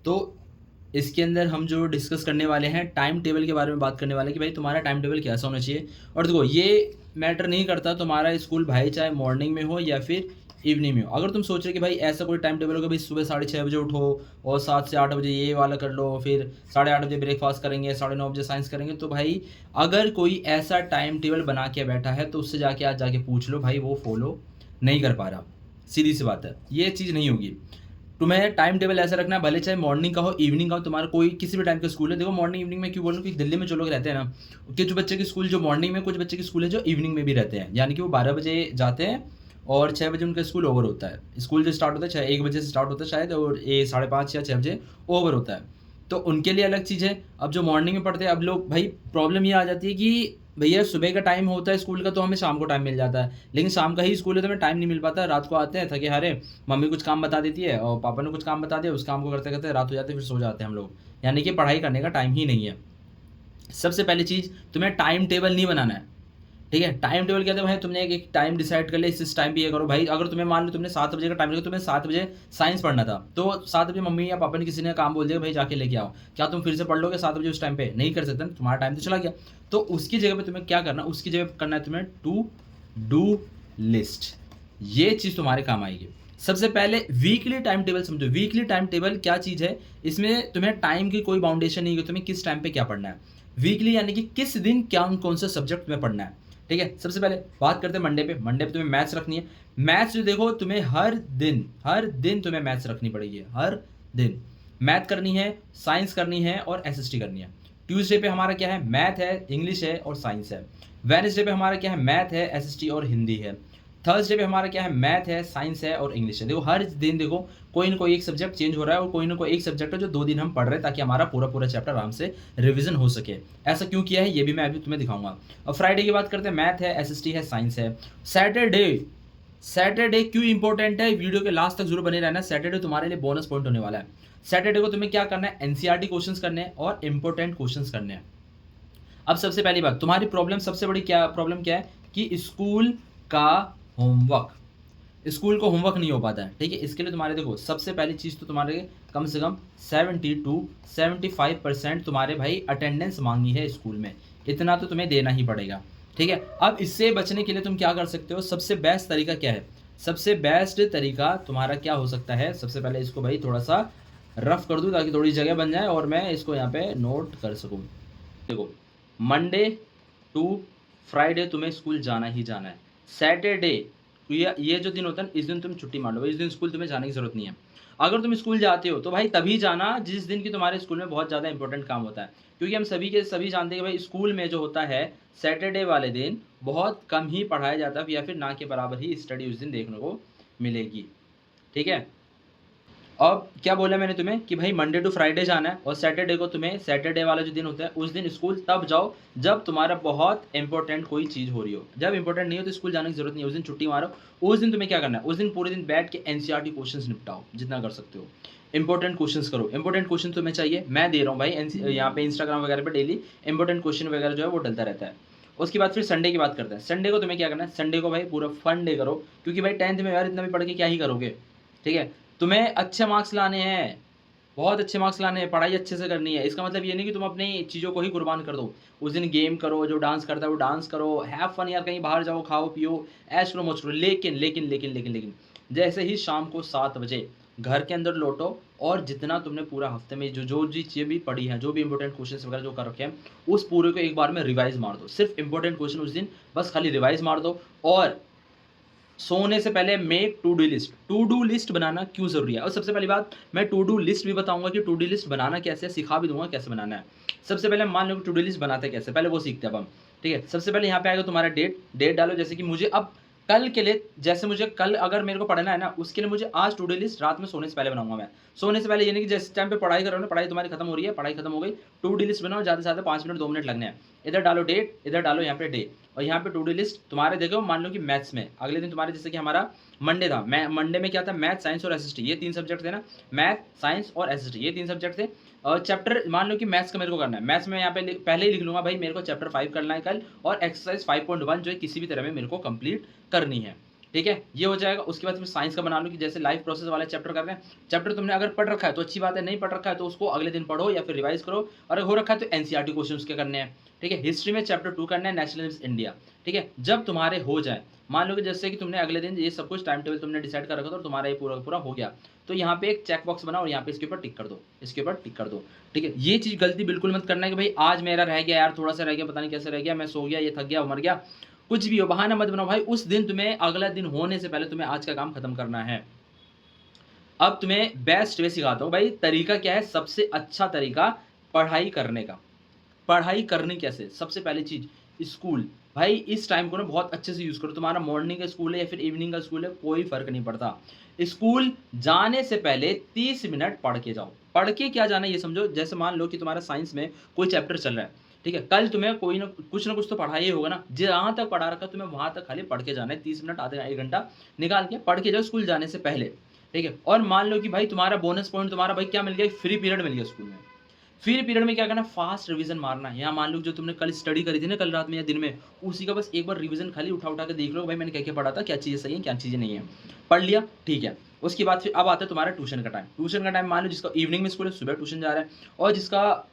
तो इसके अंदर हम जो डिस्कस करने वाले हैं टाइम टेबल के बारे में बात करने वाले हैं कि भाई तुम्हारा टाइम टेबल कैसा होना चाहिए। और देखो ये मैटर नहीं करता तुम्हारा स्कूल भाई चाहे मॉर्निंग में हो या फिर इवनिंग में हो। अगर तुम सोच रहे कि भाई ऐसा कोई टाइम टेबल होगा भाई सुबह 6:30 बजे उठो और 7 से 8 बजे ये वाला कर लो, फिर 8:30 बजे ब्रेकफास्ट करेंगे, 9:30 बजे साइंस करेंगे, तो भाई अगर कोई ऐसा टाइम टेबल बना के बैठा है तो उससे जाके आज जाके पूछ लो, भाई वो फॉलो नहीं कर पा रहा। सीधी सी बात है, ये चीज़ नहीं होगी। तुम्हें टाइम टेबल ऐसा रखना है, भले चाहे मॉर्निंग का हो इवनिंग का हो, तुम्हारा कोई किसी भी टाइम का स्कूल है। देखो मॉर्निंग इवनिंग में क्यों बोल रहा हूँ कि दिल्ली में जो लोग रहते हैं ना, कुछ बच्चे के स्कूल जो मॉर्निंग में, कुछ बच्चे के स्कूल है जो इवनिंग में भी रहते हैं, यानी कि वो 12 बजे जाते हैं और 6 बजे उनका स्कूल ओवर होता है। स्कूल जो स्टार्ट होता है 1 बजे से स्टार्ट होता है शायद, और ये 5:30 या 6 बजे ओवर होता है। तो उनके लिए अलग चीज़ है। अब जो मॉर्निंग में पढ़ते हैं, अब लोग भाई प्रॉब्लम ये आ जाती है कि भैया सुबह का टाइम होता है स्कूल का तो हमें शाम को टाइम मिल जाता है, लेकिन शाम का ही स्कूल है तो हमें टाइम नहीं मिल पाता। रात को आते हैं थके हारे, मम्मी कुछ काम बता देती है और पापा ने कुछ काम बता दिया, उस काम को करते करते रात हो जाती है, फिर सो जाते हैं हम लोग। यानी कि पढ़ाई करने का टाइम ही नहीं है। सबसे पहली चीज़, तुम्हें टाइम टेबल नहीं बनाना है, ठीक है। टाइम टेबल क्या था भाई, तुमने एक टाइम डिसाइड कर लिया, इस टाइम पे ये करो भाई। अगर तुम्हें मान लो तुमने 7 बजे का टाइम रखा, तुम्हें 7 बजे साइंस पढ़ना था, तो 7 बजे मम्मी या पापा ने किसी ने काम बोल दिया भाई जाके लेके आओ, क्या तुम फिर से पढ़ लोगे 7 बजे उस टाइम पे? नहीं कर सकते, तुम्हारा टाइम तो चला गया। तो उसकी जगह पे तुम्हें क्या करना, उसकी जगह करना है तुम्हें टू डू लिस्ट। ये चीज़ तुम्हारे काम आएगी। सबसे पहले वीकली टाइम टेबल समझो। वीकली टाइम टेबल क्या चीज़ है, इसमें तुम्हें टाइम की कोई बाउंडेशन नहीं है कि तुम्हें किस टाइम पे क्या पढ़ना है। वीकली यानी कि किस दिन क्या कौन सा सब्जेक्ट तुम्हें पढ़ना है, ठीक है। सबसे पहले बात करते हैं मंडे पे। मंडे पे तुम्हें मैथ्स रखनी है। मैथ्स जो देखो तुम्हें हर दिन तुम्हें मैथ्स रखनी पड़ेगी, हर दिन मैथ करनी है, साइंस करनी है और एसएसटी करनी है। ट्यूसडे पे हमारा क्या है, मैथ है, इंग्लिश है और साइंस है। वेडनेसडे पे हमारा क्या है, मैथ है, एसएसटी और हिंदी है। थर्सडे पे हमारा क्या है, मैथ है, साइंस है और इंग्लिश है। देखो हर दिन देखो कोई ना कोई एक सब्जेक्ट चेंज हो रहा है और कोई ना कोई एक सब्जेक्ट है जो 2 दिन हम पढ़ रहे हैं ताकि हमारा पूरा पूरा चैप्टर आराम से रिवीजन हो सके। ऐसा क्यों किया है ये भी मैं अभी तुम्हें दिखाऊंगा। अब फ्राइडे की बात करते हैं, मैथ है, एसएसटी है, साइंस है। सैटरडे, सैटरडे क्यों इंपॉर्टेंट है, वीडियो के लास्ट तक जरूर बने रहना। सैटरडे तुम्हारे लिए बोनस पॉइंट होने वाला है। सैटरडे को तुम्हें क्या करना है, एनसीईआरटी क्वेश्चंस करने हैं और इंपॉर्टेंट क्वेश्चंस करने हैं। अब सबसे पहली बात, तुम्हारी प्रॉब्लम सबसे बड़ी क्या प्रॉब्लम क्या है कि स्कूल का होमवर्क, स्कूल को होमवर्क नहीं हो पाता है, ठीक है। इसके लिए तुम्हारे देखो सबसे पहली चीज़ तो तुम्हारे कम से कम 70 to 75% तुम्हारे भाई अटेंडेंस मांगी है स्कूल में, इतना तो तुम्हें देना ही पड़ेगा, ठीक है। अब इससे बचने के लिए तुम क्या कर सकते हो, सबसे बेस्ट तरीका क्या है, सबसे बेस्ट तरीका तुम्हारा क्या हो सकता है। सबसे पहले इसको भाई थोड़ा सा रफ कर दूँ ताकि थोड़ी जगह बन जाए और मैं इसको यहाँ पे नोट कर सकूँ। देखो मंडे टू फ्राइडे तुम्हें स्कूल जाना ही जाना है। सैटरडे ये जो दिन होता है इस दिन तुम छुट्टी मान लो, इस दिन स्कूल तुम्हें जाने की जरूरत नहीं है। अगर तुम स्कूल जाते हो तो भाई तभी जाना जिस दिन की तुम्हारे स्कूल में बहुत ज़्यादा इंपॉर्टेंट काम होता है, क्योंकि हम सभी के सभी जानते हैं कि भाई स्कूल में जो होता है सैटरडे वाले दिन बहुत कम ही पढ़ाया जाता है या फिर ना के बराबर ही स्टडी उस दिन देखने को मिलेगी, ठीक है। अब क्या बोला मैंने तुम्हें कि भाई मंडे टू फ्राइडे जाना है और सैटरडे को तुम्हें, सैटरडे वाला जो दिन होता है उस दिन स्कूल तब जाओ जब तुम्हारा बहुत इंपॉर्टेंट कोई चीज़ हो रही हो। जब इंपॉर्टेंट नहीं हो तो स्कूल जाने की जरूरत नहीं है, उस दिन छुट्टी मारो। उस दिन तुम्हें क्या करना है, उस दिन पूरे दिन बैठ के एनसीईआरटी क्वेश्चंस निपटाओ जितना कर सकते हो। इंपॉर्टेंट क्वेश्चंस करो। इंपॉर्टेंट क्वेश्चन तुम्हें चाहिए, मैं दे रहा हूँ भाई यहाँ पे इंस्टाग्राम वगैरह पे डेली इंपॉर्टेंट क्वेश्चन वगैरह जो है वो डलता रहता है। उसके बाद फिर संडे की बात करते हैं। संडे को तुम्हें क्या करना है, संडे को भाई पूरा फन डे करो, क्योंकि भाई 10th में यार इतना भी पढ़ के क्या ही करोगे, ठीक है। तुम्हें अच्छे मार्क्स लाने हैं, बहुत अच्छे मार्क्स लाने हैं, पढ़ाई अच्छे से करनी है। इसका मतलब ये नहीं कि तुम अपनी चीज़ों को ही कुर्बान कर दो। उस दिन गेम करो, जो डांस करता है वो डांस करो, हैव फन यार, कहीं बाहर जाओ, खाओ पियो, ऐश करो मौज करो। लेकिन लेकिन लेकिन लेकिन लेकिन जैसे ही शाम को 7 बजे घर के अंदर लौटो और जितना तुमने पूरा हफ्ते में जो जो जी चीज़ें भी पढ़ी हैं, जो भी इंपॉर्टेंट क्वेश्चन वगैरह जो कर रखे हैं, उस पूरे को एक बार में रिवाइज मार दो। सिर्फ इंपॉर्टेंट क्वेश्चन उस दिन बस खाली रिवाइज मार दो। और सोने से पहले make to do list. To do list बनाना क्यों ज़रूरी है, और सबसे पहली बात मैं टू डू लिस्ट भी बताऊंगा कि टू डू लिस्ट बनाना कैसे है, सिखा भी दूंगा कैसे बनाना है। सबसे पहले मान लो कि टू डू लिस्ट बनाते कैसे, पहले वो सीखते हैं अब हम, ठीक है। सबसे पहले यहाँ पे आएगा तुम्हारा डेट डालो, जैसे कि मुझे अब कल के लिए, जैसे मुझे कल अगर मेरे को पढ़ना है ना, उसके लिए मुझे आज टू डू लिस्ट रात में सोने से पहले बनाऊंगा मैं। सोने से पहले यानी कि जिस टाइम पे पढ़ाई कर रहे हो ना, पढ़ाई तुम्हारी खत्म हो रही है, पढ़ाई खत्म हो गई, टू डू लिस्ट बनाओ, ज़्यादा से ज़्यादा 5 मिनट 2 मिनट लगने हैं। इधर डालो डेट, इधर डालो यहाँ पे डे, और यहाँ पे टू डू लिस्ट तुम्हारे देखो मान लो कि मैथ्स में अगले दिन तुम्हारे, जैसे कि हमारा मंडे था, मंडे में क्या था, मैथ साइंस और एसएसटी, ये 3 सब्जेक्ट थे ना, मैथ साइंस और एसएसटी ये 3 सब्जेक्ट थे। और चैप्टर मान लो कि मैथ्स का मेरे को करना है, मैथ्स में यहाँ पे पहले ही लिख लूंगा भाई मेरे को चैप्टर 5 करना है कल, और एक्सरसाइज 5.1 जो है किसी भी तरह में मेरे को कंप्लीट करनी है, ठीक है, ये हो जाएगा। उसके बाद फिर साइंस का बना लो कि जैसे लाइफ प्रोसेस वाला चैप्टर कर रहे हैं, चैप्टर तुमने अगर पढ़ रखा है तो अच्छी बात है, नहीं पढ़ रखा है तो उसको अगले दिन पढ़ो या फिर रिवाइज करो, और अगर हो रखा है तो एनसीईआरटी क्वेश्चन उसके करने हैं। ठीक है, हिस्ट्री में चैप्टर 2 करना है, नेशनलिज्म इंडिया। ठीक है, जब तुम्हारे हो जाए, मान लो कि जैसे कि तुमने अगले दिन ये सब कुछ टाइम टेबल तुमने डिसाइड कर रखा था और तुम्हारा ये पूरा पूरा हो गया, तो यहाँ पे एक चेक बॉक्स बनाओ और यहाँ पे इसके ऊपर टिक कर दो, इसके ऊपर टिक कर दो। ठीक है, ये चीज़ गलती बिल्कुल मत करना है कि भाई आज मेरा रह गया यार, थोड़ा सा रह गया, पता नहीं कैसे रह गया, मैं सो गया, ये थक गया, मर गया, कुछ भी हो, बहाना मत बनाओ भाई। उस दिन तुम्हें, अगला दिन होने से पहले तुम्हें आज का काम खत्म करना है। अब तुम्हें बेस्ट वे सिखाता हूँ भाई, तरीका क्या है, सबसे अच्छा तरीका पढ़ाई करने का। पढ़ाई करनी कैसे, सबसे पहली चीज, स्कूल। भाई इस टाइम को ना बहुत अच्छे से यूज करो, तुम्हारा मॉर्निंग का स्कूल है या फिर इवनिंग का स्कूल है, कोई फर्क नहीं पड़ता। स्कूल जाने से पहले 30 मिनट पढ़ के जाओ। पढ़ के क्या जाना है ये समझो, जैसे मान लो कि तुम्हारा साइंस में कोई चैप्टर चल रहा है, ठीक है, कल तुम्हें कोई ना कुछ तो पढ़ा ही होगा ना, जहाँ तक पढ़ा रखा तुम्हें वहां तक खाली पढ़ के जाना है, 30 मिनट आधे 1 घंटा निकाल के पढ़ के जाओ स्कूल जाने से पहले। ठीक है, और मान लो कि भाई तुम्हारा बोनस पॉइंट तुम्हारा भाई क्या मिल गया, फ्री पीरियड मिल गया स्कूल में। फ्री पीरियड में क्या करना, फास्ट रिवीजन मारना है। यहाँ मान लो जो तुमने कल स्टडी करी थी ना, कल रात में या दिन में, उसी का बस एक बार रिवीजन खाली उठा उठा के देख लो भाई मैंने क्या क्या पढ़ा था, क्या चीज़ें सही है क्या चीज़ें नहीं है, पढ़ लिया, ठीक है। उसके बाद फिर अब आता है तुम्हारा ट्यूशन का टाइम। ट्यूशन का टाइम मान लो जिसका इवनिंग में स्कूल है सुबह ट्यूशन जा रहा है, और जिसका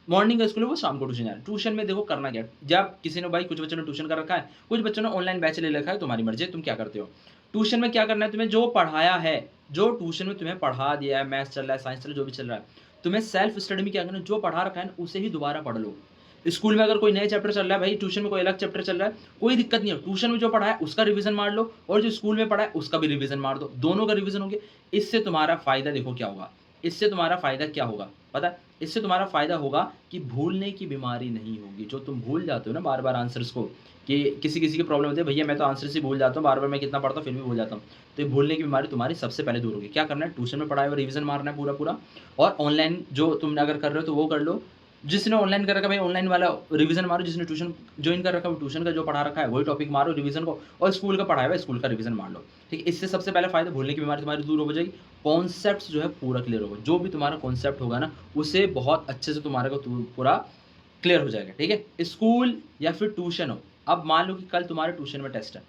मॉर्निंग का स्कूल है वो शाम को ट्यूशन जा रहा है। ट्यूशन में देखो करना क्या, जब किसी ने भाई, कुछ बच्चों ने ट्यूशन कर रखा है, कुछ बच्चों ने ऑनलाइन बैच ले रखा है, तुम्हारी मर्जी है तुम क्या करते हो। ट्यूशन में क्या करना है, तुम्हें जो पढ़ाया है, जो ट्यूशन में तुम्हें पढ़ा दिया है, मैथ्स चल रहा है, साइंस चल रहा है, जो भी चल रहा है, तुम्हें सेल्फ स्टडी में क्या करना है, जो पढ़ा रखा है ना उसे ही दोबारा पढ़ लो। स्कूल में अगर कोई नया चैप्टर चल रहा है भाई, ट्यूशन में कोई अलग चैप्टर चल रहा है, कोई दिक्कत नहीं है, ट्यूशन में जो पढ़ा है उसका रिवीजन मार लो, और जो स्कूल में पढ़ा है उसका भी रिवीजन मार दो, दोनों का रिवीजन हो गया। इससे तुम्हारा फायदा देखो क्या होगा, इससे तुम्हारा फायदा क्या होगा पता है, इससे तुम्हारा फायदा होगा कि भूलने की बीमारी नहीं होगी। जो तुम भूल जाते हो ना बार बार आंसर्स को, कि किसी किसी की प्रॉब्लम होती है, भैया मैं तो आंसर से भूल जाता हूँ, बार बार मैं कितना पढ़ता हूँ फिर भी भूल जाता हूँ, तो ये भूलने की बीमारी तुम्हारी सबसे पहले दूर होगी। क्या करना है, ट्यूशन में पढ़ाया हुआ रिवीजन मारना है पूरा पूरा, और ऑनलाइन जो तुमने अगर कर रहे हो तो वो कर लो। जिसने ऑनलाइन कर रखा है भाई ऑनलाइन वाला रिवीजन मारो, जिसने ट्यूशन ज्वाइन कर रखा है वो ट्यूशन का जो पढ़ा रखा है वही टॉपिक मारो रिवीजन को, और स्कूल का पढ़ाया हुआ स्कूल का रिवीजन मार लो। ठीक है, इससे सबसे पहले फायदा, भूलने की बीमारी तुम्हारी दूर हो जाएगी, कॉन्सेप्ट जो है पूरा क्लियर होगा, जो भी तुम्हारा कॉन्सेप्ट होगा ना उसे बहुत अच्छे से तुम्हारे को पूरा क्लियर हो जाएगा। ठीक है, स्कूल या फिर ट्यूशन हो, अब मान लो कि कल तुम्हारे ट्यूशन में टेस्ट है,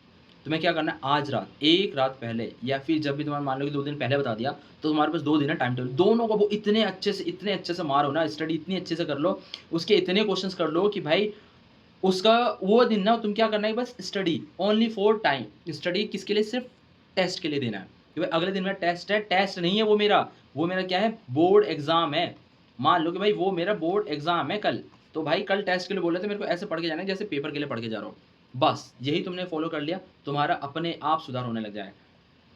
तुम्हें क्या करना है, आज रात, एक रात पहले, या फिर जब भी तुम्हारे मान लो कि 2 दिन पहले बता दिया, तो तुम्हारे पास 2 दिन है टाइम टेबल, दोनों को वो इतने अच्छे से मारो ना, स्टडी इतनी अच्छे से कर लो, उसके इतने क्वेश्चंस कर लो कि भाई उसका वो दिन ना तुम क्या करना है, बस study only for time. Study किसके लिए, सिर्फ टेस्ट के लिए देना है कि भाई अगले दिन मेरा टेस्ट है, टेस्ट नहीं है वो मेरा क्या है, बोर्ड एग्जाम है। मान लो कि भाई वो मेरा बोर्ड एग्जाम है कल, तो भाई कल टेस्ट के लिए बोल रहे थे, मेरे को ऐसे पढ़ के जाना है जैसे पेपर के लिए पढ़ के जा रहा हूँ। बस यही तुमने फॉलो कर लिया, तुम्हारा अपने आप सुधार होने लग जाएगा।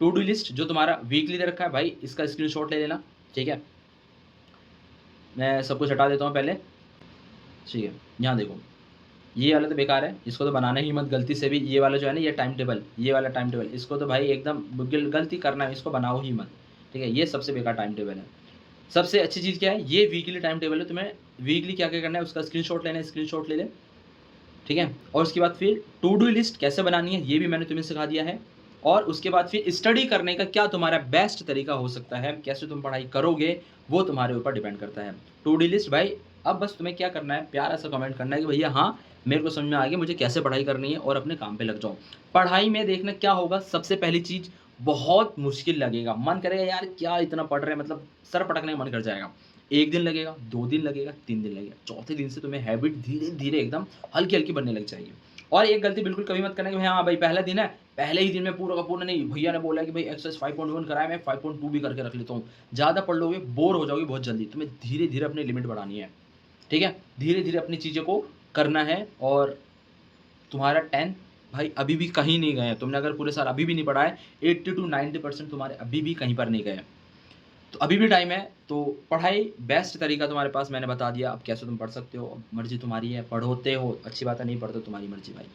टू डू लिस्ट जो तुम्हारा वीकली दे रखा है भाई, इसका स्क्रीनशॉट ले लेना। ठीक है, मैं सब कुछ हटा देता हूँ पहले। ठीक है, यहाँ देखो, ये वाला तो बेकार है, इसको तो बनाना ही मत गलती से भी। ये वाला जो है ना, ये टाइम टेबल, ये वाला टाइम टेबल, इसको तो भाई एकदम गलती करना है, इसको बनाओ ही मत। ठीक है, ये सबसे बेकार टाइम टेबल है। सबसे अच्छी चीज़ क्या है, ये वीकली टाइम टेबल है, तुम्हें वीकली क्या क्या करना है उसका स्क्रीनशॉट लेना है, स्क्रीनशॉट ले ले। ठीक है, और उसके बाद फिर टू डू लिस्ट कैसे बनानी है ये भी मैंने तुम्हें सिखा दिया है, और उसके बाद फिर स्टडी करने का क्या तुम्हारा बेस्ट तरीका हो सकता है, कैसे तुम पढ़ाई करोगे वो तुम्हारे ऊपर डिपेंड करता है। टू डू लिस्ट भाई, अब बस तुम्हें क्या करना है, प्यारा सा कमेंट करना है कि भैया हाँ मेरे को समझ में आ गया, मुझे कैसे पढ़ाई करनी है, और अपने काम पे लग जाओ। पढ़ाई में देखना क्या होगा, सबसे पहली चीज़, बहुत मुश्किल लगेगा, मन करेगा यार क्या इतना पढ़ रहे हैं, मतलब सर पटकने का मन कर जाएगा। 1 दिन लगेगा, 2 दिन लगेगा, 3 दिन लगेगा, चौथे दिन से तुम्हें हैबिट धीरे धीरे एकदम हल्की हल्की बनने लग जाएगी। और एक गलती बिल्कुल कभी मत करना कि हाँ भाई पहला दिन है, पहले ही दिन में पूरा का पूरा नहीं, भैया ने बोला कि भाई एक्सरसाइज 5.1 कराया, मैं 5.2 भी करके रख लेता हूँ। ज़्यादा पढ़ लोगे बोर हो जाओगे बहुत जल्दी, तुम्हें धीरे धीरे अपनी लिमिट बढ़ानी है। ठीक है, धीरे धीरे अपनी चीज़ों को करना है। और तुम्हारा 10 भाई अभी भी कहीं नहीं गए, तुमने अगर पूरे साल अभी भी नहीं पढ़ा है, 80 to 90% तुम्हारे अभी भी कहीं पर नहीं गए, तो अभी भी टाइम है। तो पढ़ाई बेस्ट तरीका तुम्हारे पास मैंने बता दिया, अब कैसे तुम पढ़ सकते हो, अब मर्जी तुम्हारी है, पढ़ोते हो अच्छी बात है, नहीं पढ़ते तुम्हारी मर्जी भाई।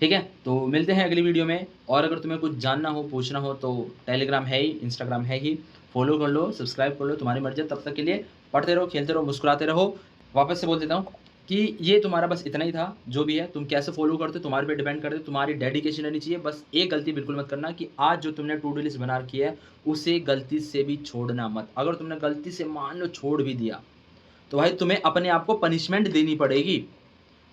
ठीक है, तो मिलते हैं अगली वीडियो में। और अगर तुम्हें कुछ जानना हो, पूछना हो, तो टेलीग्राम है ही, इंस्टाग्राम है ही, फॉलो कर लो, सब्सक्राइब कर लो, तुम्हारी मर्जी। तब तक के लिए पढ़ते रहो, खेलते रहो, मुस्कुराते रहो। वापस से बोल देता हूँ कि ये तुम्हारा बस इतना ही था, जो भी है तुम कैसे फॉलो करते हो तुम्हारे पे डिपेंड करते हो, तुम्हारी डेडिकेशन रहनी चाहिए। बस एक गलती बिल्कुल मत करना कि आज जो तुमने टू डू लिस्ट बना रखी है उसे गलती से भी छोड़ना मत। अगर तुमने गलती से मान लो छोड़ भी दिया तो भाई तुम्हें अपने आप को पनिशमेंट देनी पड़ेगी।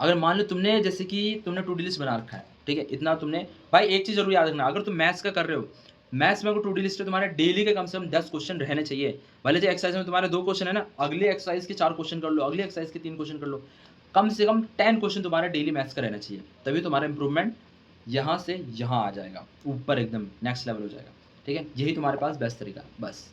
अगर मान लो तुमने जैसे कि तुमने टू डू लिस्ट बना रखा है, ठीक है, इतना तुमने भाई एक चीज़ ज़रूर याद रखना, अगर तुम मैथ्स का कर रहे हो, मैथ्स में अगर टू डी लिस्ट है तुम्हारे डेली के कम से कम 10 क्वेश्चन रहने चाहिए। भले जो एक्सरसाइज में तुम्हारे 2 क्वेश्चन है ना, अगले एक्सरसाइज के 4 क्वेश्चन कर लो, अगली एक्सरसाइज के 3 क्वेश्चन कर लो। कम से कम 10 क्वेश्चन तुम्हारा डेली मैथ्स का रहना चाहिए, तभी तुम्हारा इंप्रूवमेंट यहाँ से यहाँ आ जाएगा, ऊपर एकदम नेक्स्ट लेवल हो जाएगा। ठीक है, यही तुम्हारे पास बेस्ट तरीका है, बस।